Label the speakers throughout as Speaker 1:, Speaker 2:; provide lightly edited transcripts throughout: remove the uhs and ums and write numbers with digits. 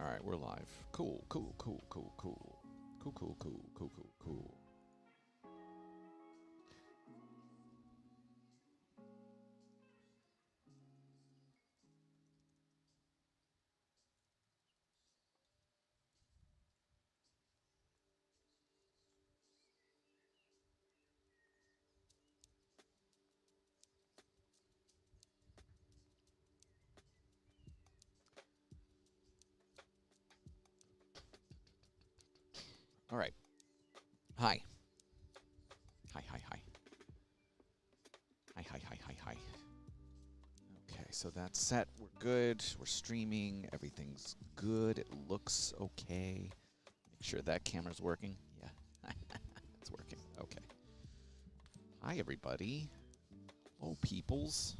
Speaker 1: right, we're live. Cool, cool, cool, cool, cool. Cool, cool, cool, cool, cool, cool. All right. Hi. Hi, hi, hi. Hi, hi, hi, hi, hi. Okay, so that's set. We're good. We're streaming. Everything's good. It looks okay. Make sure that camera's working. Yeah. It's working. Okay. Hi, everybody. Hello, peoples.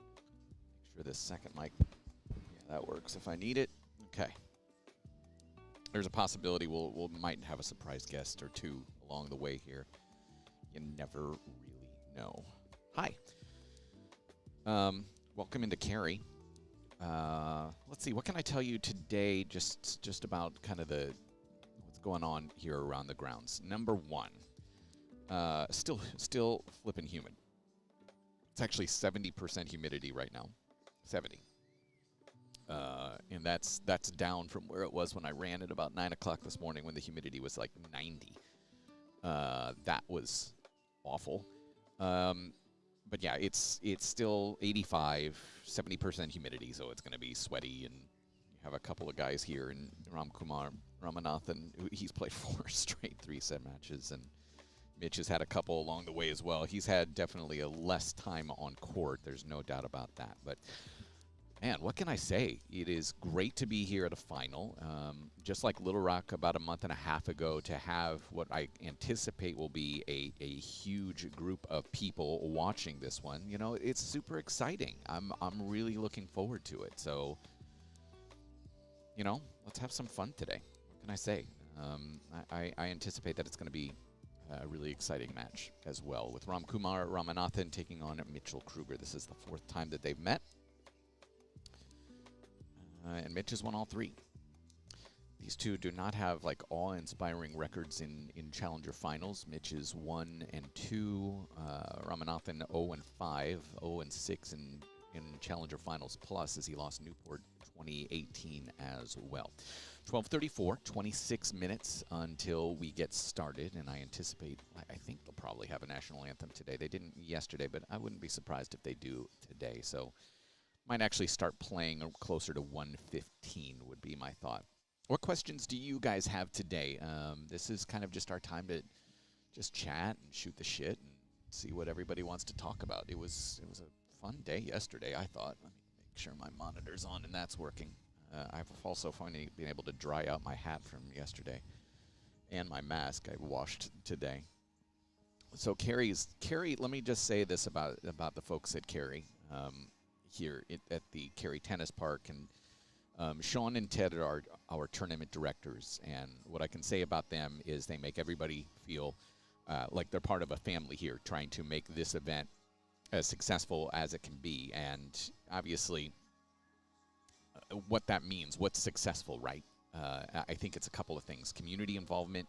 Speaker 1: Make sure this second mic, yeah, that works if I need it. Okay. There's a possibility we'll might have a surprise guest or two along the way here. You never really know. Hi. Welcome into Cary. Let's see. What can I tell you today? Just about kind of what's going on here around the grounds. Number one, still flipping humid. It's actually 70% humidity right now. 70. And that's down from where it was when I ran at about 9 o'clock this morning when the humidity was like 90. That was awful. But yeah, it's still 85, 70% humidity, so it's going to be sweaty. And you have a couple of guys here, and Ramkumar, Ramanathan, he's played 4 straight 3-set matches, and Mitch has had a couple along the way as well. He's had definitely a less time on court. There's no doubt about that. But man, what can I say? It is great to be here at a final. Just like Little Rock about a month and a half ago, to have what I anticipate will be a huge group of people watching this one. You know, it's super exciting. I'm really looking forward to it. So, you know, let's have some fun today. What can I say? I anticipate that it's going to be a really exciting match as well, with Ramkumar Ramanathan taking on Mitchell Krueger. This is the 4th time that they've met. And Mitch has won all 3. These two do not have like awe-inspiring records in Challenger finals. Mitch is 1-2, Ramanathan 0-5, 0-6 in Challenger finals plus, as he lost Newport 2018 as well. 12:34, 26 minutes until we get started, and I anticipate, I think they'll probably have a national anthem today. They didn't yesterday, but I wouldn't be surprised if they do today. So might actually start playing closer to 1:15 would be my thought. What questions do you guys have today? This is kind of just our time to just chat and shoot the shit and see what everybody wants to talk about. It was a fun day yesterday, I thought. Let me make sure my monitor's on and that's working. I've also finally been able to dry out my hat from yesterday and my mask I washed today. So Cary, let me just say this about the folks at Cary. Here at the Cary Tennis Park, and Sean and Ted are our tournament directors, and what I can say about them is they make everybody feel like they're part of a family here, trying to make this event as successful as it can be. And obviously what that means, what's successful, right? I think it's a couple of things: community involvement,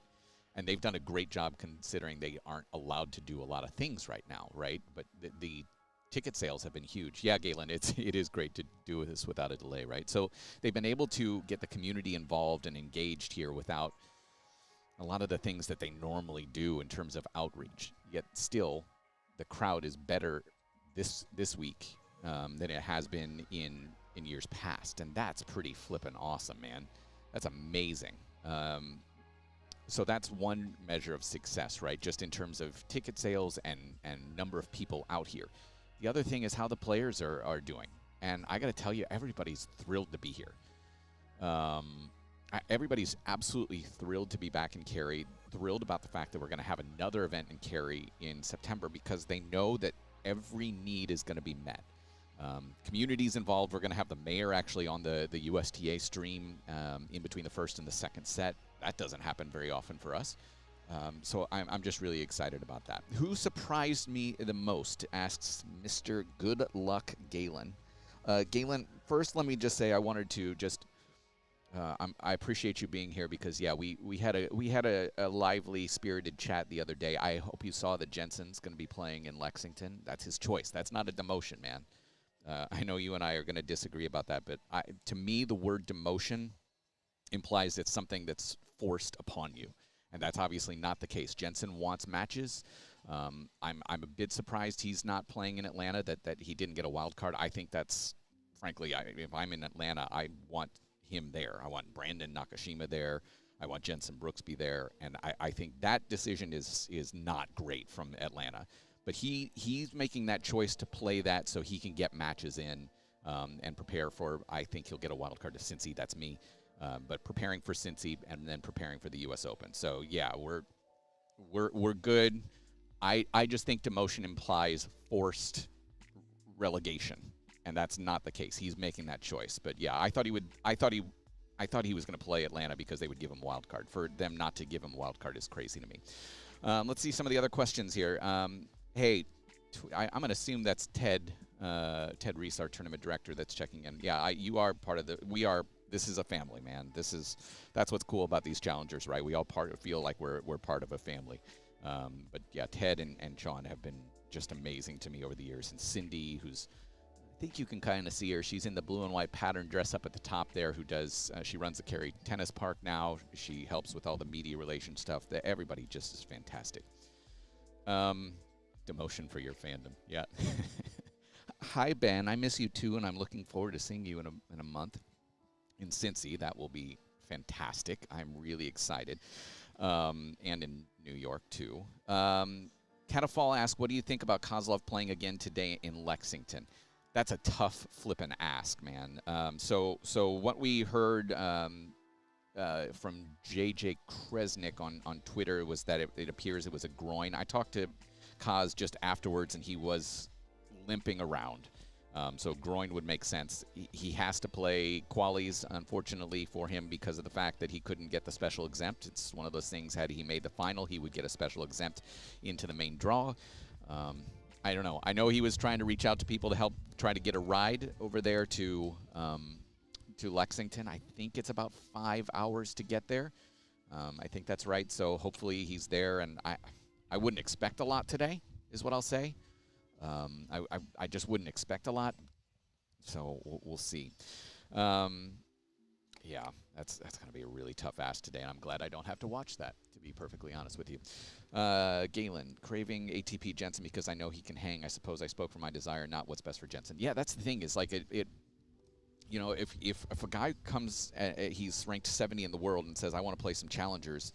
Speaker 1: and they've done a great job considering they aren't allowed to do a lot of things right now, right? But the ticket sales have been huge. Yeah, Galen, it is great to do this without a delay, right? So they've been able to get the community involved and engaged here without a lot of the things that they normally do in terms of outreach. Yet still, the crowd is better this week than it has been in years past, and that's pretty flippin' awesome, man. That's amazing. So that's one measure of success, right? Just in terms of ticket sales and number of people out here. The other thing is how the players are doing. And I got to tell you, everybody's thrilled to be here. Everybody's absolutely thrilled to be back in Cary, thrilled about the fact that we're going to have another event in Cary in September, because they know that every need is going to be met. Communities involved. We're going to have the mayor actually on the USTA stream in between the first and the second set. That doesn't happen very often for us. So I'm just really excited about that. Who surprised me the most, asks Mr. Good Luck Galen. Galen, first let me just say I wanted to just I appreciate you being here because yeah, we had a lively, spirited chat the other day. I hope you saw that Jensen's going to be playing in Lexington. That's his choice. That's not a demotion, man. I know you and I are going to disagree about that, but to me, the word demotion implies it's something that's forced upon you, and that's obviously not the case. Jensen wants matches. I'm a bit surprised he's not playing in Atlanta. That he didn't get a wild card. I think that's frankly, if I'm in Atlanta, I want him there. I want Brandon Nakashima there. I want Jensen Brooksby there, and I think that decision is not great from Atlanta. But he's making that choice to play that so he can get matches in and prepare for. I think he'll get a wild card to Cincy. That's me. But preparing for Cincy and then preparing for the U.S. Open. So yeah, we're good. I just think demotion implies forced relegation, and that's not the case. He's making that choice. But yeah, I thought he was going to play Atlanta because they would give him a wild card. For them not to give him a wild card is crazy to me. Let's see some of the other questions here. Hey, I'm going to assume that's Ted Reese, our tournament director, that's checking in. Yeah, you are part of the. We are. This is a family, man. That's what's cool about these challengers, right? We all feel like we're part of a family. But yeah, Ted and Sean have been just amazing to me over the years. And Cindy, who's, I think you can kind of see her. She's in the blue and white pattern dress up at the top there. Who does? She runs the Cary Tennis Park now. She helps with all the media relation stuff. Everybody just is fantastic. Demotion for your fandom, yeah. Hi Ben, I miss you too, and I'm looking forward to seeing you in a month in Cincy. That will be fantastic. I'm really excited. And in New York, too. Catafall asks, what do you think about Kozlov playing again today in Lexington? That's a tough flippin' ask, man. So what we heard from JJ Kresnik on Twitter was that it appears it was a groin. I talked to Kaz just afterwards, and he was limping around. So groin would make sense. He has to play qualies, unfortunately, for him because of the fact that he couldn't get the special exempt. It's one of those things, had he made the final, he would get a special exempt into the main draw. I don't know. I know he was trying to reach out to people to help try to get a ride over there to Lexington. I think it's about 5 hours to get there. I think that's right. So hopefully he's there, and I wouldn't expect a lot today, is what I'll say. I just wouldn't expect a lot, so we'll see. Yeah, that's going to be a really tough ask today, and I'm glad I don't have to watch that, to be perfectly honest with you. Galen, craving ATP Jensen because I know he can hang. I suppose I spoke for my desire, not what's best for Jensen. Yeah, that's the thing, is like it you know, if a guy comes, he's ranked 70 in the world and says, I want to play some challengers,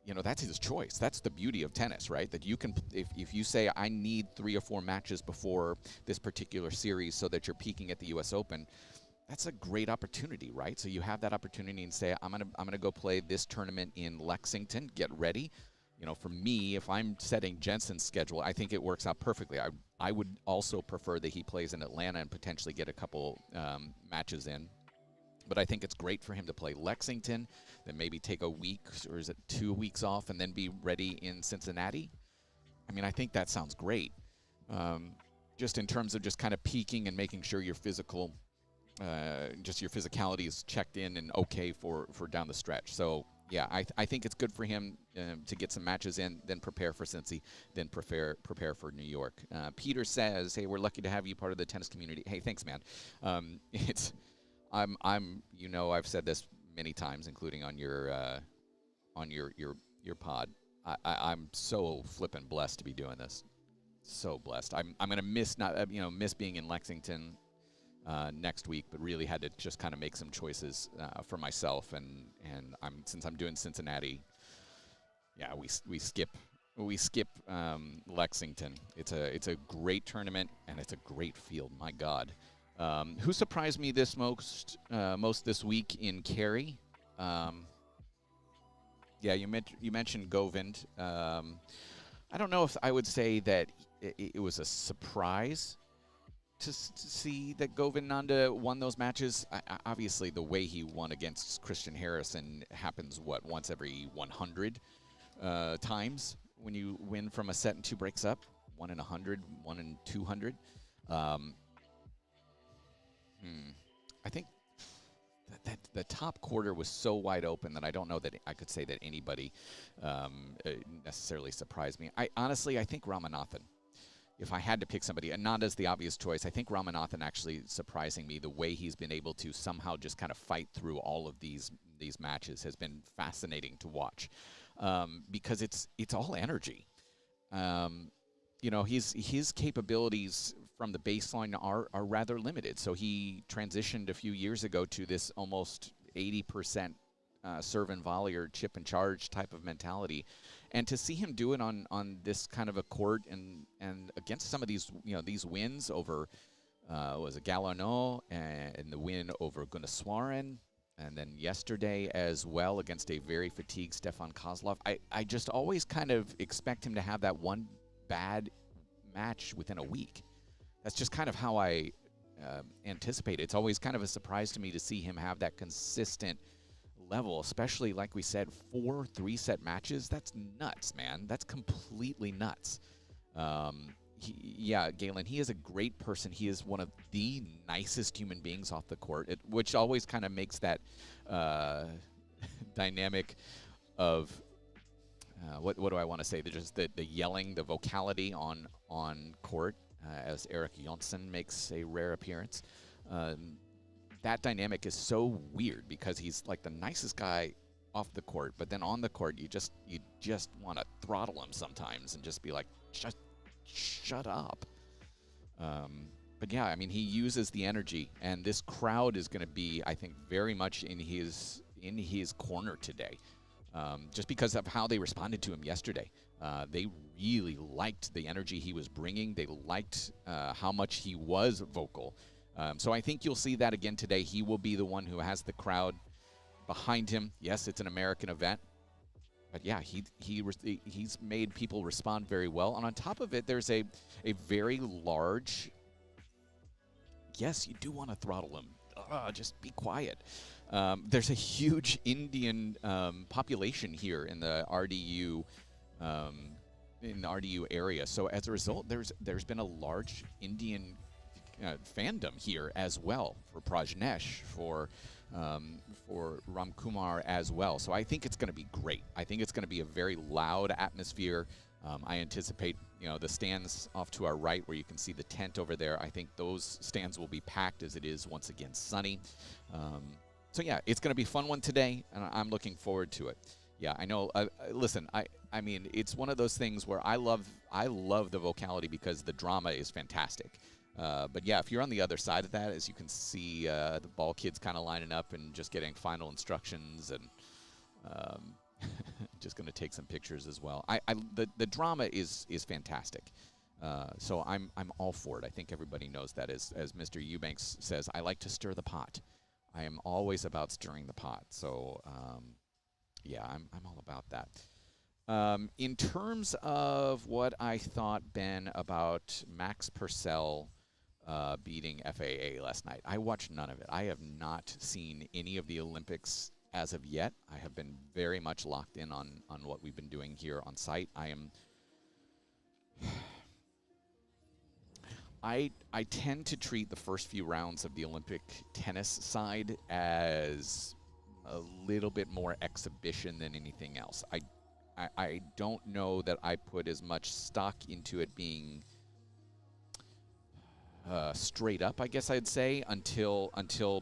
Speaker 1: you know, that's his choice. That's the beauty of tennis, right? That you can, if you say, I need 3 or 4 matches before this particular series so that you're peaking at the U.S. Open, that's a great opportunity, right? So you have that opportunity and say, I'm gonna go play this tournament in Lexington, get ready. You know, for me, if I'm setting Jensen's schedule, I think it works out perfectly. I would also prefer that he plays in Atlanta and potentially get a couple matches in. But I think it's great for him to play Lexington, then maybe take a week, or is it 2 weeks off, and then be ready in Cincinnati. I mean, I think that sounds great. Just in terms of just kind of peaking and making sure your physical, just your physicality is checked in and okay for down the stretch. So yeah, I think it's good for him to get some matches in, then prepare for Cincy, then prepare for New York. Peter says, hey, we're lucky to have you part of the tennis community. Hey, thanks, man. I'm you know, I've said this many times, including on your pod. I'm so flippin' blessed to be doing this. So blessed. I'm gonna miss miss being in Lexington next week, but really had to just kind of make some choices for myself, and since I'm doing Cincinnati, yeah, we skip Lexington. It's a great tournament, and it's a great field. My God. Who surprised me most this week in Cary? Yeah, you mentioned Govind. I don't know if I would say that it was a surprise to see that Govinanda won those matches. Obviously, the way he won against Christian Harrison happens, once every 100 times when you win from a set and 2 breaks up. 1 in 100, 1 in 200. I think the top quarter was so wide open that I don't know that I could say that anybody necessarily surprised me. I think Ramanathan. If I had to pick somebody, and not as the obvious choice, I think Ramanathan actually surprising me. The way he's been able to somehow just kind of fight through all of these matches has been fascinating to watch, because it's all energy. His capabilities from the baseline are rather limited. So he transitioned a few years ago to this almost 80% serve and volley or chip and charge type of mentality. And to see him do it on this kind of a court and against some of these wins over was it Galano and the win over Gunneswaran, and then yesterday as well against a very fatigued Stefan Kozlov. I just always kind of expect him to have that one bad match within a week. That's just kind of how I anticipate it. It's always kind of a surprise to me to see him have that consistent level, especially like we said, 4 3-set matches. That's nuts, man. That's completely nuts. Galen, he is a great person. He is one of the nicest human beings off the court, which always kind of makes that dynamic of what do I want to say? Just the yelling, the vocality on court, as Eric Jonsson makes a rare appearance. That dynamic is so weird because he's like the nicest guy off the court, but then on the court you just want to throttle him sometimes and just be like, shut up. But yeah, I mean, he uses the energy, and this crowd is going to be, I think, very much in his corner today, just because of how they responded to him yesterday. They really liked the energy he was bringing. They liked how much he was vocal. So I think you'll see that again today. He will be the one who has the crowd behind him. Yes, it's an American event, but yeah, he's made people respond very well. And on top of it, there's a very large. Yes, you do want to throttle him. Just be quiet. There's a huge Indian population here in the RDU. In the RDU area. So as a result, there's been a large Indian fandom here as well for Prajnesh, for Ramkumar as well. So I think it's going to be great. I think it's going to be a very loud atmosphere. I anticipate, the stands off to our right where you can see the tent over there. I think those stands will be packed as it is once again sunny. So yeah, it's going to be a fun one today, and I'm looking forward to it. Yeah, I know. Listen, I mean, it's one of those things where I love the vocality because the drama is fantastic. But yeah, if you're on the other side of that, as you can see, the ball kids kind of lining up and just getting final instructions, and just going to take some pictures as well. The drama is fantastic. So I'm all for it. I think everybody knows that. As Mr. Eubanks says, I like to stir the pot. I am always about stirring the pot. So yeah, I'm all about that. In terms of what I thought, Ben, about Max Purcell beating FAA last night, I watched none of it. I have not seen any of the Olympics as of yet. I have been very much locked in on what we've been doing here on site. I tend to treat the first few rounds of the Olympic tennis side as a little bit more exhibition than anything else. I don't know that I put as much stock into it being straight up, I guess I'd say, until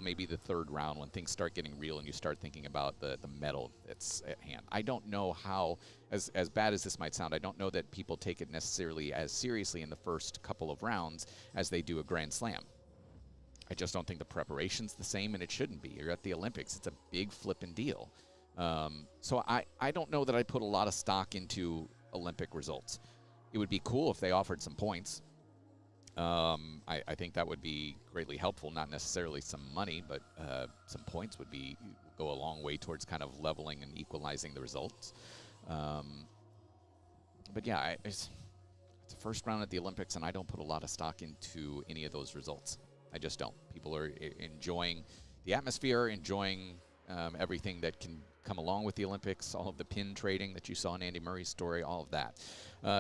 Speaker 1: maybe the third round, when things start getting real and you start thinking about the medal that's at hand. I don't know how, as bad as this might sound, I don't know that people take it necessarily as seriously in the first couple of rounds as they do a Grand Slam. I just don't think the preparation's the same, and it shouldn't be. You're at the Olympics. It's a big flipping deal. So I don't know that I put a lot of stock into Olympic results. It would be cool if they offered some points. I think that would be greatly helpful, not necessarily some money, but some points would go a long way towards kind of leveling and equalizing the results. But yeah, it's the first round at the Olympics, and I don't put a lot of stock into any of those results. I just don't. People are enjoying the atmosphere, enjoying everything that can come along with the Olympics, all of the pin trading that you saw in Andy Murray's story, all of that.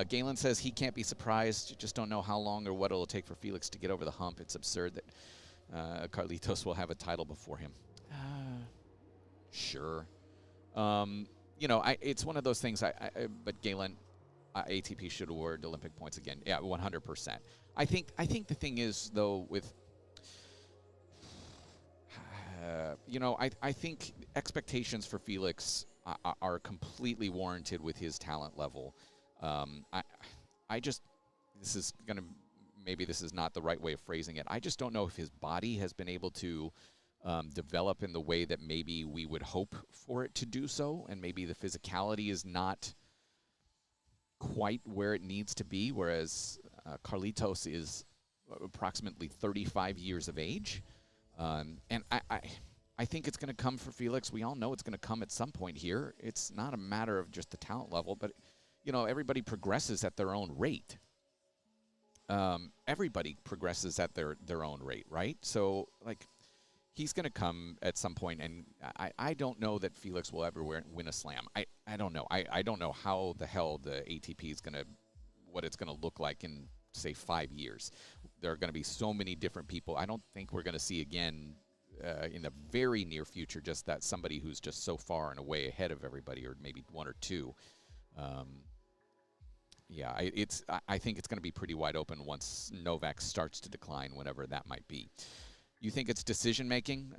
Speaker 1: Galen says he can't be surprised. You just don't know how long or what it'll take for Felix to get over the hump. It's absurd that Carlitos will have a title before him. Sure. It's one of those things. But Galen, ATP should award Olympic points again. Yeah, 100%. I think the thing is though with, I think expectations for Felix are completely warranted with his talent level. I just, this is gonna, maybe this is not the right way of phrasing it. I just don't know if his body has been able to develop in the way that maybe we would hope for it to do so, and maybe the physicality is not quite where it needs to be, whereas Carlitos is approximately 35 years of age. And I think it's going to come for Felix. We all know it's going to come at some point here. It's not a matter of just the talent level, but, everybody progresses at their own rate. Everybody progresses at their own rate, right? So, he's going to come at some point, and I don't know that Felix will ever win a slam. I don't know. I don't know how the hell the ATP is going to, what it's going to look like in, say, 5 years. There are going to be so many different people. I don't think we're going to see again in the very near future just that somebody who's just so far and away ahead of everybody, or maybe one or two. I think it's going to be pretty wide open once Novak starts to decline, whenever that might be. You think it's decision-making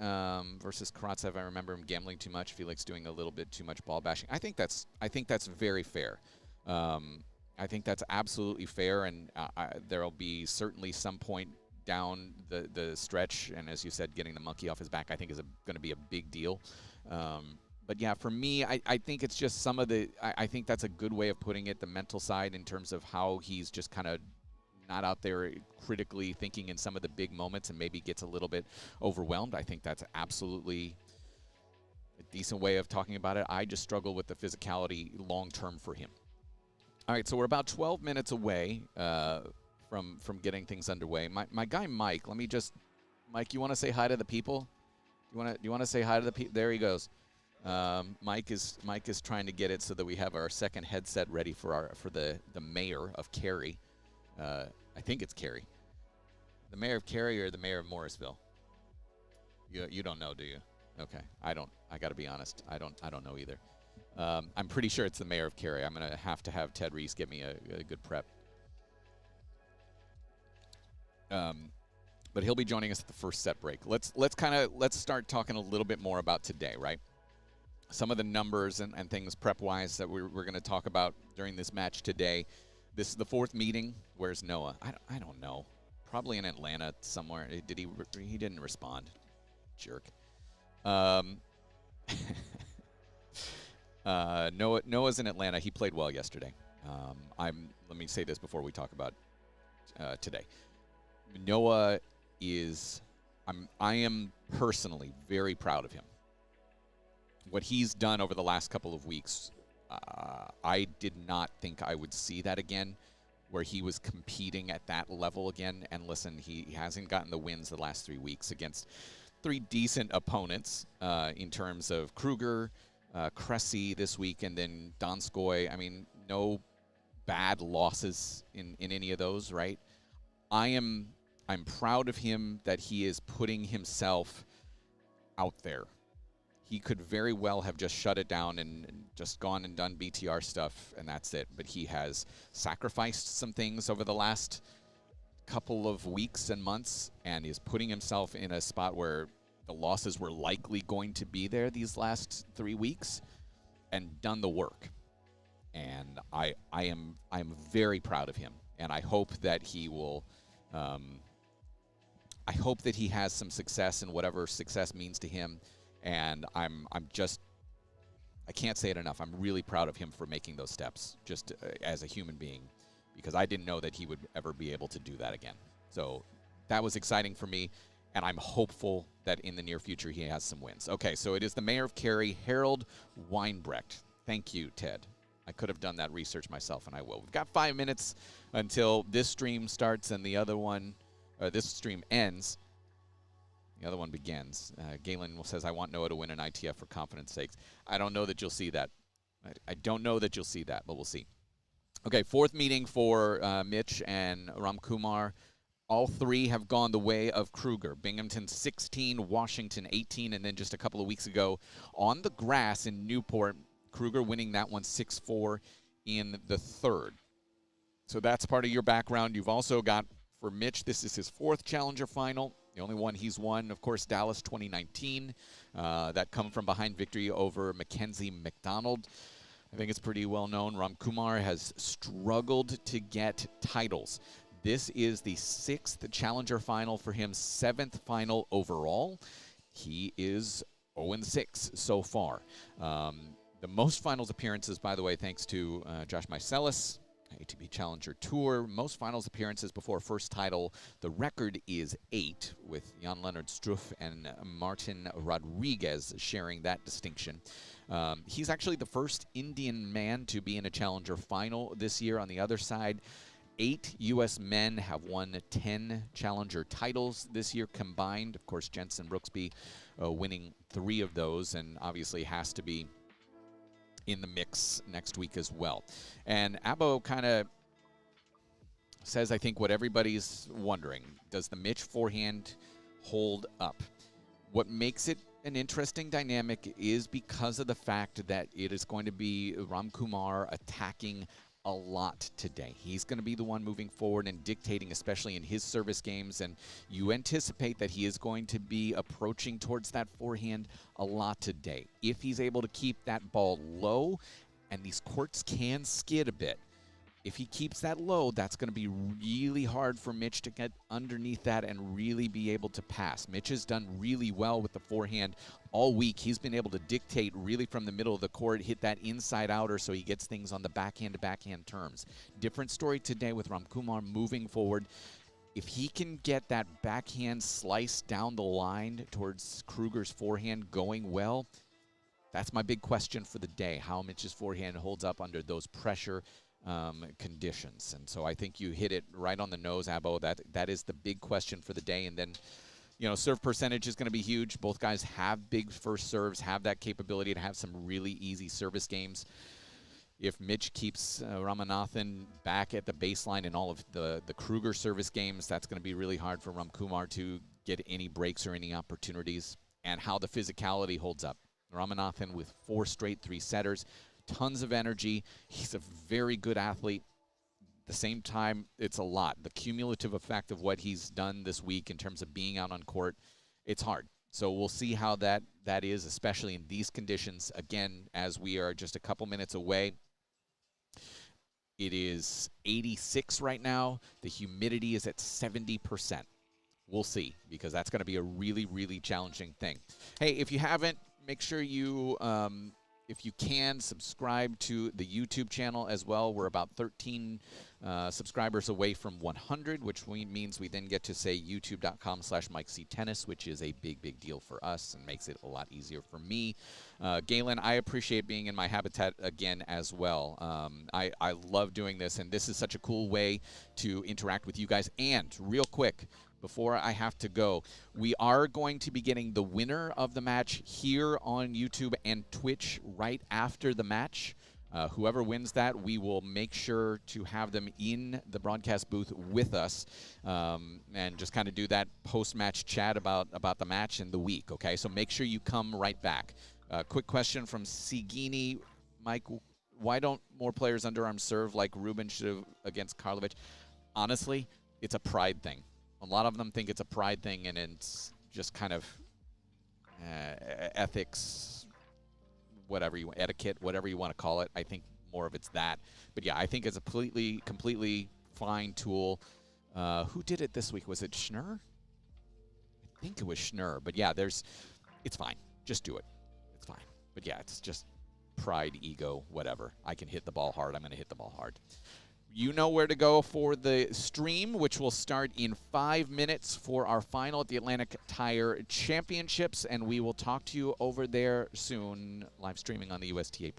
Speaker 1: versus Karatsev? I remember him gambling too much. Felix doing a little bit too much ball bashing. I think that's very fair. I think that's absolutely fair, and there'll be certainly some point down the stretch, and as you said, getting the monkey off his back, I think is going to be a big deal. But yeah, for me, I think it's just some of the. I think that's a good way of putting it. The mental side, in terms of how he's just kind of not out there critically thinking in some of the big moments, and maybe gets a little bit overwhelmed. I think that's absolutely a decent way of talking about it. I just struggle with the physicality long term for him. All right, so we're about 12 minutes away from getting things underway. My guy Mike, Mike, you want to say hi to the people? You want to say hi to the people? There he goes. Mike is trying to get it so that we have our second headset ready for the mayor of Cary. I think it's Cary. The mayor of Cary or the mayor of Morrisville? You don't know, do you? Okay, I don't. I got to be honest. I don't know either. I'm pretty sure it's the mayor of Cary. I'm gonna have to have Ted Reese give me a good prep. But he'll be joining us at the first set break. Let's start talking a little bit more about today, right? Some of the numbers and things prep-wise that we're going to talk about during this match today. This is the fourth meeting. Where's Noah? I don't know. Probably in Atlanta somewhere. Did he didn't respond. Jerk. Noah's in Atlanta. He played well yesterday. Let me say this before we talk about today. Noah is, I am personally very proud of him. What he's done over the last couple of weeks, I did not think I would see that again, where he was competing at that level again. And listen, he hasn't gotten the wins the last 3 weeks against three decent opponents in terms of Krueger, Cressy this week, and then Donskoy. I mean, no bad losses in any of those, right? I'm proud of him that he is putting himself out there. He could very well have just shut it down and just gone and done BTR stuff, and that's it. But he has sacrificed some things over the last couple of weeks and months, and is putting himself in a spot where the losses were likely going to be there these last 3 weeks, and done the work. And I'm very proud of him, and I hope that he will. I hope that he has some success in whatever success means to him. And I can't say it enough. I'm really proud of him for making those steps, just as a human being, because I didn't know that he would ever be able to do that again. So that was exciting for me, and I'm hopeful that in the near future he has some wins. Okay, so it is the mayor of Cary, Harold Weinbrecht. Thank you, Ted. I could have done that research myself, and I will. We've got 5 minutes until this stream starts and the other one, this stream ends. The other one begins. Galen says, I want Noah to win an ITF for confidence sakes. I don't know that you'll see that. I don't know that you'll see that, but we'll see. Okay, fourth meeting for Mitch and Ramkumar. All three have gone the way of Krueger. Binghamton 16, Washington 18, and then just a couple of weeks ago on the grass in Newport, Krueger winning that one 6-4 in the third. So that's part of your background. You've also got, for Mitch, this is his fourth Challenger final. The only one he's won, of course, Dallas 2019. That come from behind victory over Mackenzie McDonald. I think it's pretty well known. Ramkumar has struggled to get titles. This is the 6th Challenger final for him, 7th final overall. He is 0-6 so far. The most finals appearances, by the way, thanks to Josh Mycelis, ATP Challenger Tour. Most finals appearances before first title. The record is 8, with Jan-Lennard Struff and Martin Rodriguez sharing that distinction. He's actually the first Indian man to be in a Challenger final this year. On the other side, 8 U.S. men have won 10 Challenger titles this year combined. Of course, Jensen Brooksby winning 3 of those, and obviously has to be in the mix next week as well. And Abo kind of says, I think, what everybody's wondering. Does the Mitch forehand hold up? What makes it an interesting dynamic is because of the fact that it is going to be Ramkumar attacking a lot today. He's going to be the one moving forward and dictating, especially in his service games, and you anticipate that he is going to be approaching towards that forehand a lot today. If he's able to keep that ball low, and these courts can skid a bit, if he keeps that low, that's going to be really hard for Mitch to get underneath that and really be able to pass. Mitch has done really well with the forehand all week. He's been able to dictate really from the middle of the court, hit that inside outer so he gets things on the backhand-to-backhand terms. Different story today with Ramkumar moving forward. If he can get that backhand slice down the line towards Krueger's forehand going well, that's my big question for the day, how Mitch's forehand holds up under those pressure conditions. And so I think you hit it right on the nose, Abo. That is the big question for the day. And then, you know, serve percentage is going to be huge. Both guys have big first serves, have that capability to have some really easy service games. If Mitch keeps Ramanathan back at the baseline in all of the Krueger service games, that's going to be really hard for Ramkumar to get any breaks or any opportunities. And how the physicality holds up. Ramanathan with 4 straight 3-setters. Tons of energy. He's a very good athlete. At the same time, it's a lot. The cumulative effect of what he's done this week in terms of being out on court, it's hard. So we'll see how that is, especially in these conditions. Again, as we are just a couple minutes away, it is 86 right now. The humidity is at 70%. We'll see, because that's going to be a really, really challenging thing. Hey, if you haven't, make sure you if you can, subscribe to the YouTube channel as well. We're about 13 subscribers away from 100, which means we then get to say youtube.com/MikeCTennis, which is a big, big deal for us and makes it a lot easier for me. Galen, I appreciate being in my habitat again as well. I love doing this, and this is such a cool way to interact with you guys. And real quick, before I have to go, we are going to be getting the winner of the match here on YouTube and Twitch right after the match. Whoever wins that, we will make sure to have them in the broadcast booth with us and just kind of do that post-match chat about the match and the week, okay? So make sure you come right back. Quick question from Sigini. Mike, why don't more players underarm serve like Rubin should have against Karlovic? Honestly, it's a pride thing. A lot of them think it's a pride thing, and it's just kind of ethics, etiquette, whatever you want to call it. I think more of it's that. But yeah, I think it's a completely fine tool. Who did it this week? Was it Schnur? I think it was Schnur. But yeah, it's fine. Just do it. It's fine. But yeah, it's just pride, ego, whatever. I can hit the ball hard. I'm going to hit the ball hard. You know where to go for the stream, which will start in 5 minutes for our final at the Atlantic Tire Championships, and we will talk to you over there soon, live streaming on the USTA